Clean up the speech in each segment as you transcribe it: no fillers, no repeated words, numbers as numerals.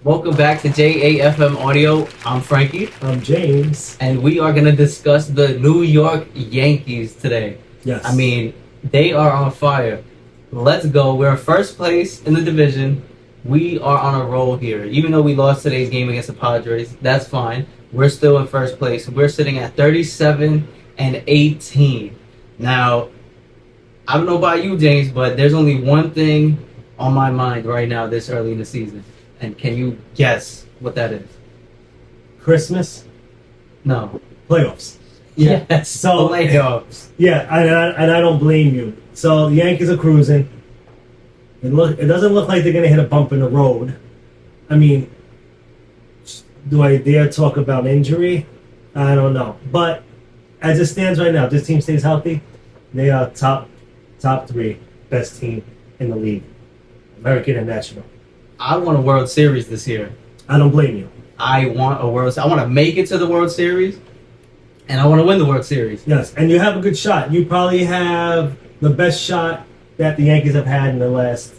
Welcome back to JAFM Audio. I'm Frankie. I'm James. And we are going to discuss the New York Yankees today. Yes. I mean, they are on fire. Let's go. We're in first place in the division. We are on a roll here. Even though we lost today's game against the Padres, that's fine. We're still in first place. We're sitting at 37-18. Now, I don't know about you, James, but there's only one thing on my mind right now this early in the season. And can you guess what that is? Christmas? No. Playoffs. Yes. So playoffs. Yeah, and I don't blame you. So the Yankees are cruising. It doesn't look like they're gonna hit a bump in the road. I mean, do I dare talk about injury? I don't know. But as it stands right now, if this team stays healthy, they are top three best team in the league, American and National. I want a World Series this year. I don't blame you. I want a World. I want to make it to the World Series, and I want to win the World Series. Yes, and you have a good shot. You probably have the best shot that the Yankees have had in the last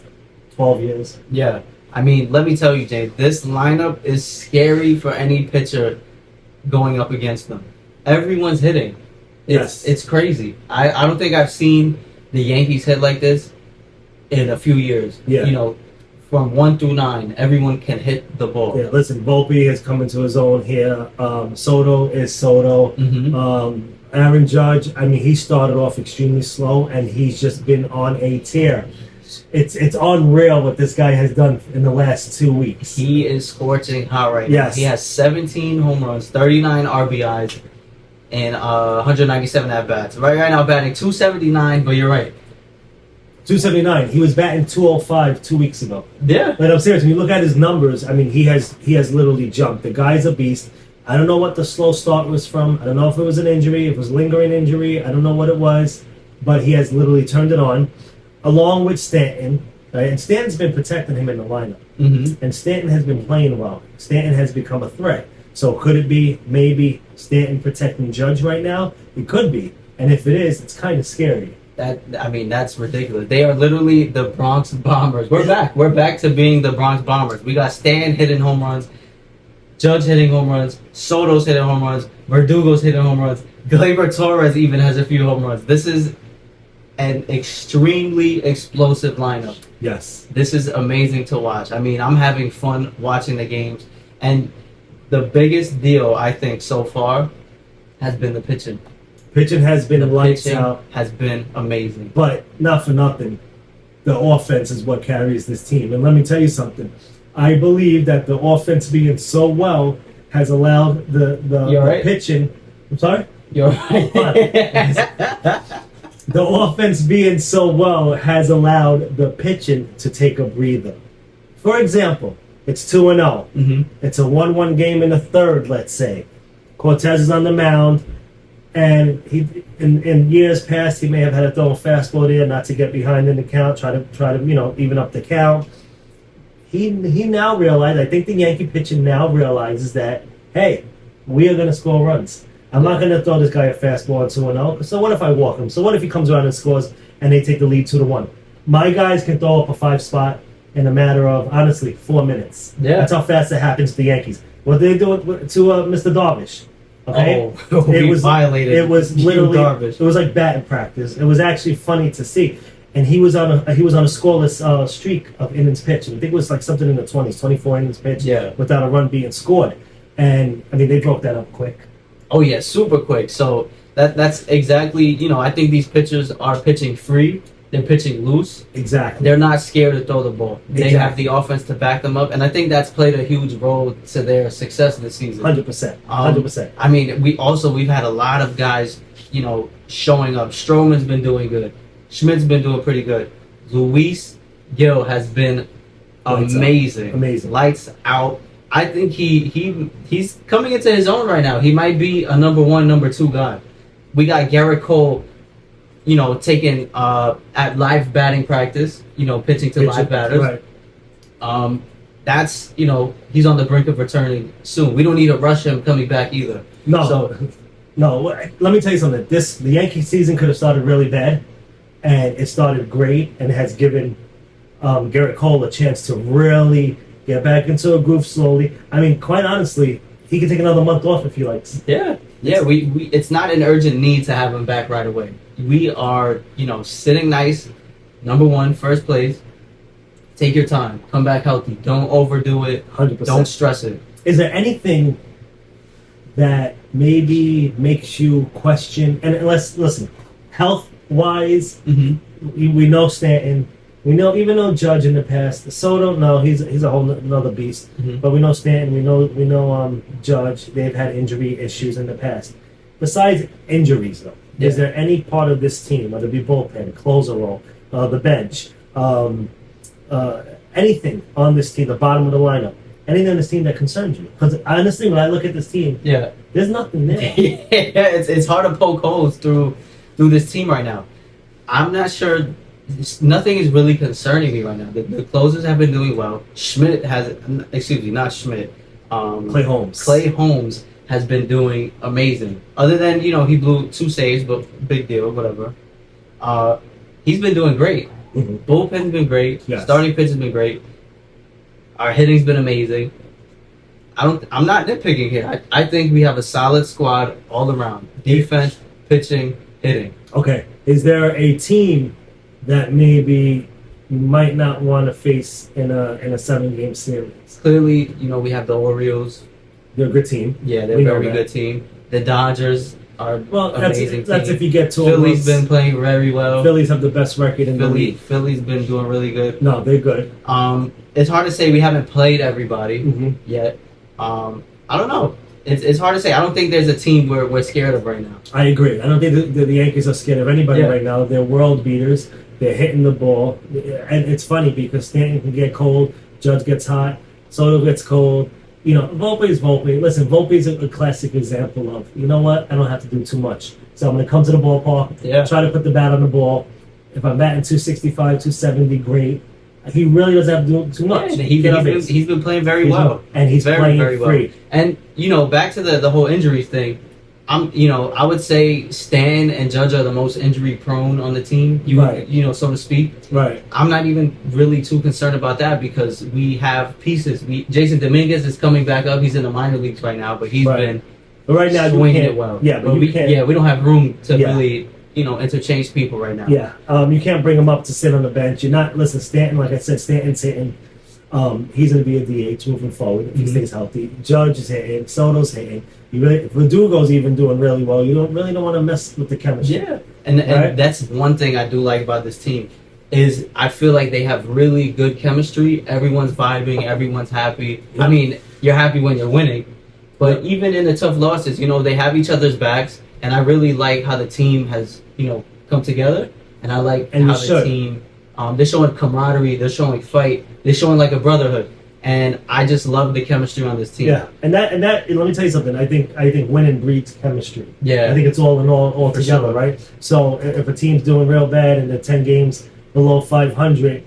12 years. Yeah. I mean, let me tell you, Jay, this lineup is scary for any pitcher going up against them. Everyone's hitting. It's crazy. I don't think I've seen the Yankees hit like this in a few years. Yeah. You know, from 1 through 9, everyone can hit the ball. Yeah, listen, Volpe has come into his own here. Soto is Soto. Mm-hmm. Aaron Judge, I mean, he started off extremely slow, and he's just been on a tear. It's unreal what this guy has done in the last 2 weeks. He is scorching hot right Yes. now. He has 17 home runs, 39 RBIs, and 197 at-bats. Right now batting 279, but you're right. 279. He was batting 205 2 weeks ago. Yeah. But I'm serious. When you look at his numbers, I mean, he has literally jumped. The guy's a beast. I don't know what the slow start was from. I don't know if it was an injury, if it was lingering injury. I don't know what it was, but he has literally turned it on, along with Stanton. Right? And Stanton's been protecting him in the lineup. Mm-hmm. And Stanton has been playing well. Stanton has become a threat. So could it be maybe Stanton protecting Judge right now? It could be. And if it is, it's kind of scary. That's ridiculous. They are literally the Bronx Bombers. We're back. We're back to being the Bronx Bombers. We got Stan hitting home runs, Judge hitting home runs, Soto's hitting home runs, Verdugo's hitting home runs, Gleyber Torres even has a few home runs. This is an extremely explosive lineup. Yes. This is amazing to watch. I mean, I'm having fun watching the games. And the biggest deal, I think, so far has been the pitching. Pitching has been lights out. Has been amazing. But not for nothing, the offense is what carries this team. And let me tell you something. I believe that the offense being so well has allowed the right. pitching. I'm sorry? You're right. The offense being so well has allowed the pitching to take a breather. For example, it's 2-0. Mm-hmm. It's a 1-1 game in the third, let's say. Cortez is on the mound. And he, in years past, he may have had to throw a fastball there, not to get behind in the count, try to even up the count. He now realized. I think the Yankee pitching now realizes that, hey, we are going to score runs. I'm not going to throw this guy a fastball at 2-0. So what if I walk him? So what if he comes around and scores and they take the lead 2-1? My guys can throw up a 5-spot in a matter of, honestly, 4 minutes. Yeah. That's how fast it happens to the Yankees. What did they do to Mr. Darvish? Okay, it was violated. It was literally garbage. It was like batting practice. It was actually funny to see, and he was on a scoreless streak of innings pitched. I think it was like something in the 20s, 24 innings pitched, without a run being scored. And I mean, they broke that up quick. Oh yeah, super quick. So that's exactly, I think these pitchers are pitching free. They're pitching loose. Exactly. They're not scared to throw the ball. They Exactly. have the offense to back them up, and I think that's played a huge role to their success this season. 100%. 100%. I mean, we've had a lot of guys, showing up. Stroman's been doing good. Schmidt's been doing pretty good. Luis Gil has been amazing. Amazing. Lights out. I think he's coming into his own right now. He might be a number 1, number 2 guy. We got Garrett Cole, taking at live batting practice, pitching to live batters. Right. That's, he's on the brink of returning soon. We don't need to rush him coming back either. No, let me tell you something. The Yankee season could have started really bad, and it started great, and has given Garrett Cole a chance to really get back into a groove slowly. I mean, quite honestly, he can take another month off if he likes. Yeah. Yeah, we it's not an urgent need to have him back right away. We are, sitting nice, number one, first place. Take your time. Come back healthy. Don't overdo it. 100%. Don't stress it. Is there anything that maybe makes you question? And listen, health wise, we know Stanton. We know even though Judge in the past, Soto, no, he's a whole another beast. But we know Stanton. We know Judge. They've had injury issues in the past. Besides injuries, though, is there any part of this team, whether it be bullpen, closer role, the bench, anything on this team, the bottom of the lineup, anything on this team that concerns you? Because honestly, when I look at this team, there's nothing there. It's hard to poke holes through this team right now. I'm not sure. Nothing is really concerning me right now. The closers have been doing well. Not Schmidt. Clay Holmes has been doing amazing. Other than, he blew 2 saves, but big deal, whatever. He's been doing great. Bullpen's been great. Yes. Starting pitch has been great. Our hitting's been amazing. I'm not nitpicking here. I think we have a solid squad all around. Defense, pitching, hitting. Okay. Is there a team that maybe you might not want to face in a 7-game series? Clearly, we have the Orioles. They're a good team. Yeah, they're a very good team. The Dodgers are amazing. That's if you get to Philly's been playing very well. Phillies have the best record in the league. Philly's been doing really good. No, they're good. It's hard to say. We haven't played everybody yet. I don't know. It's hard to say. I don't think there's a team we're scared of right now. I agree. I don't think the Yankees are scared of anybody right now. They're world beaters. They're hitting the ball. And it's funny because Stanton can get cold. Judge gets hot. Soto gets cold. Volpe is Volpe. Listen, Volpe is a classic example of, you know what? I don't have to do too much. So I'm going to come to the ballpark, try to put the bat on the ball. If I'm batting 265, 270, great. He really doesn't have to do too much. Yeah, he's been playing very well. And he's playing very free. Well. And, back to the whole injuries thing, I would say Stan and Judge are the most injury prone on the team, so to speak. Right. I'm not even really too concerned about that because we have pieces. Jason Dominguez is coming back up. He's in the minor leagues right now, but he's been swinging it well. Yeah, but we don't have room to really, interchange people right now. Yeah. You can't bring him up to sit on the bench. Listen, Stanton, like I said, Stanton's hitting. He's going to be a DH moving forward if he stays healthy. Judge is hitting. Soto's hitting. If Verdugo's even doing really well, you don't want to mess with the chemistry. Yeah, and that's one thing I do like about this team is I feel like they have really good chemistry. Everyone's vibing. Everyone's happy. Yeah. I mean, you're happy when you're winning, but even in the tough losses, they have each other's backs, and I really like how the team has come together, and I like how the team. They're showing camaraderie. They're showing fight. They're showing like a brotherhood. And I just love the chemistry on this team. Yeah, and that. Let me tell you something. I think winning breeds chemistry. Yeah, I think it's all together, right? So if a team's doing real bad and they're 10 games below 500,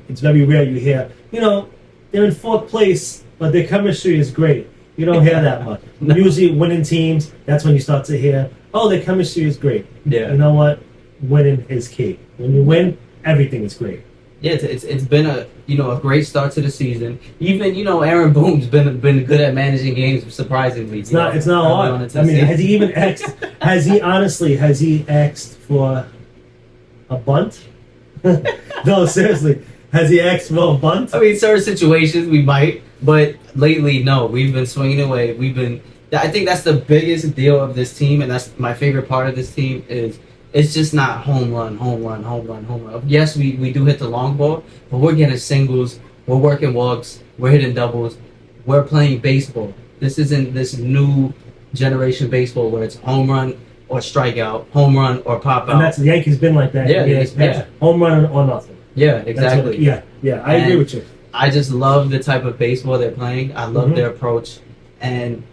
it's very rare you hear. They're in 4th place, but their chemistry is great. You don't hear that much. No. Usually, winning teams, that's when you start to hear, oh, their chemistry is great. Yeah. You know what? Winning is key. When you win, everything is great. Yeah, it's been a great start to the season. Even Aaron Boone's been good at managing games. Surprisingly, it's not hard. I mean, has he even asked? Has he asked for a bunt? No, seriously, has he asked for a bunt? I mean, certain situations we might, but lately, no. We've been swinging away. I think that's the biggest deal of this team, and that's my favorite part of this team is. It's just not home run. Yes, we do hit the long ball, but we're getting singles. We're working walks. We're hitting doubles. We're playing baseball. This isn't this new generation baseball where it's home run or strikeout, home run or pop out. And that's the Yankees been like that. Yeah. Home run or nothing. Yeah, exactly. I agree with you. I just love the type of baseball they're playing. I love their approach, and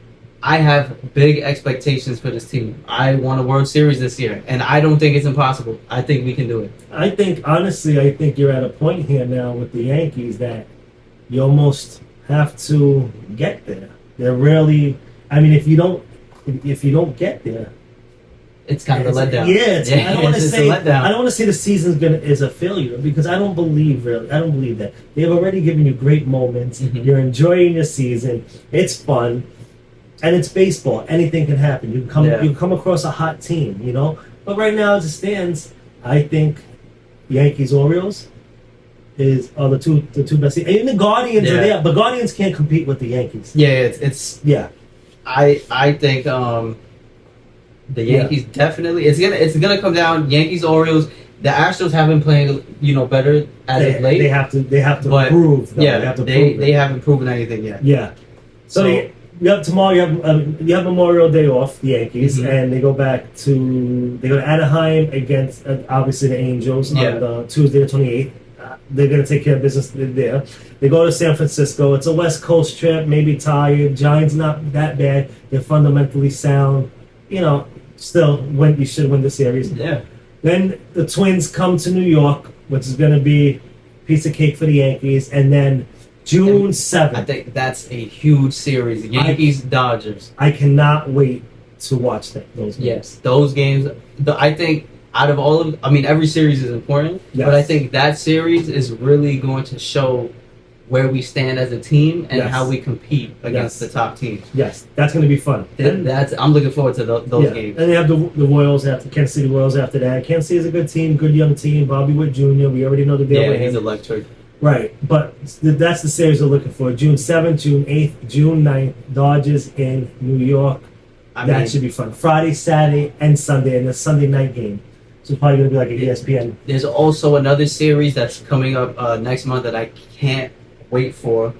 I have big expectations for this team. I want a World Series this year, and I don't think it's impossible. I think we can do it. I think you're at a point here now with the Yankees that you almost have to get there. They're really, I mean, if you don't get there, it's kind of a letdown. Yeah, I don't want to it's say a letdown. I don't want to say the season's is a failure because I don't believe that. They've already given you great moments. Mhm. You're enjoying your season. It's fun, and it's baseball. Anything can happen. You come across a hot team, you know. But right now, as it stands, I think Yankees Orioles are the two best teams. And the Guardians are there, but Guardians can't compete with the Yankees. Yeah, it's Yeah. I think the Yankees definitely it's gonna come down Yankees Orioles. The Astros have been playing better as of late. They have to but, prove. Though. Yeah, they have to prove they haven't proven anything yet. Yeah. So you have tomorrow. You have Memorial Day off. The Yankees and they go to Anaheim against obviously the Angels on the Tuesday the 28th. They're going to take care of business there. They go to San Francisco. It's a West Coast trip. Maybe tired. Giants not that bad. They're fundamentally sound. Still you should win the series. Yeah. Then the Twins come to New York, which is going to be a piece of cake for the Yankees, and then June 7th. I think that's a huge series. Yankees Dodgers. I cannot wait to watch those games. Yes, those games. I think out of all of, every series is important, but I think that series is really going to show where we stand as a team and how we compete against the top teams. Yes, that's going to be fun. I'm looking forward to those games. And they have the Royals after Kansas City Royals after that. Kansas City is a good team, good young team. Bobby Witt Jr. We already know the deal with him. He's electric. Right, but that's the series we're looking for. June 7th, June 8th, June 9th, Dodgers in New York. That should be fun. Friday, Saturday, and Sunday, and the Sunday night game. So it's probably going to be like an ESPN. There's also another series that's coming up next month that I can't wait for.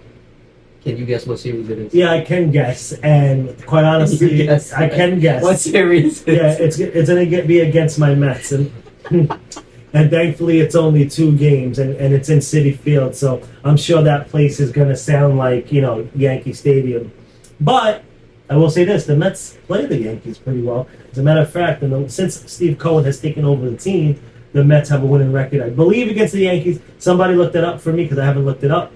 Can you guess what series it is? Yeah, I can guess, and quite honestly, I can guess. What series? It's going to be against my Mets, and and thankfully it's only 2 games, and it's in Citi Field, so I'm sure that place is going to sound like Yankee Stadium. But I will say this: the Mets play the Yankees pretty well. As a matter of fact, since Steve Cohen has taken over the team, the Mets have a winning record, I believe, against the Yankees. Somebody looked it up for me because I haven't looked it up.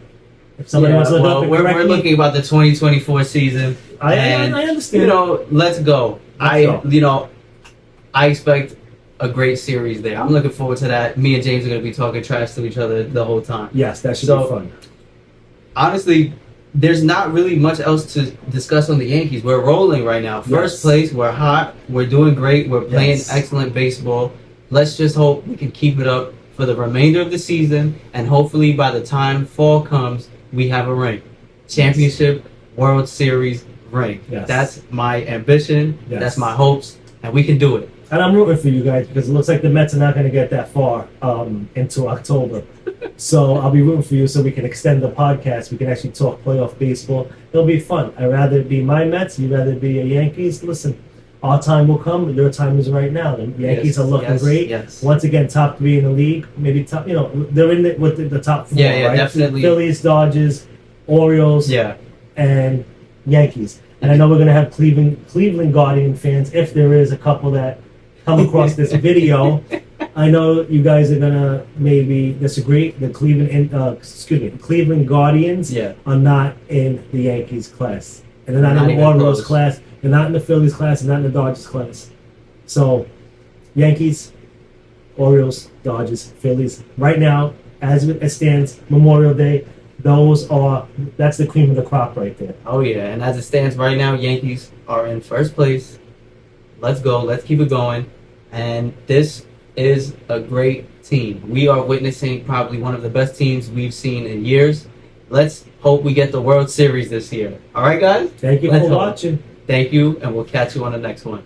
If somebody wants to look up and correct we're looking about the 2024 season. I understand. Let's go. I expect a great series there. I'm looking forward to that. Me and James are going to be talking trash to each other the whole time. Yes, that should be fun. Honestly, there's not really much else to discuss on the Yankees. We're rolling right now. First place, we're hot, we're doing great, we're playing excellent baseball. Let's just hope we can keep it up for the remainder of the season, and hopefully by the time fall comes, we have a ring. Championship, World Series ring. Yes. That's my ambition, that's my hopes, and we can do it. And I'm rooting for you guys because it looks like the Mets are not going to get that far into October. So I'll be rooting for you so we can extend the podcast. We can actually talk playoff baseball. It'll be fun. I'd rather it be my Mets. You'd rather it be a Yankees. Listen, our time will come. Your time is right now. The Yankees are looking great. Yes. Once again, top 3 in the league. Maybe top, they're in with the top 4, right? Definitely. Phillies, Dodgers, Orioles, and Yankees. And I know we're going to have Cleveland Guardian fans, if there is a couple that come across this video. I know you guys are gonna maybe disagree. The Cleveland Guardians are not in the Yankees class, and they're not in the Orioles class. They're not in the Phillies class, and not in the Dodgers class. So, Yankees, Orioles, Dodgers, Phillies. Right now, as it stands, Memorial Day. That's the cream of the crop right there. Oh yeah, and as it stands right now, Yankees are in first place. Let's go. Let's keep it going. And this is a great team. We are witnessing probably one of the best teams we've seen in years. Let's hope we get the World Series this year. All right, guys? Thank you for watching. Thank you, and we'll catch you on the next one.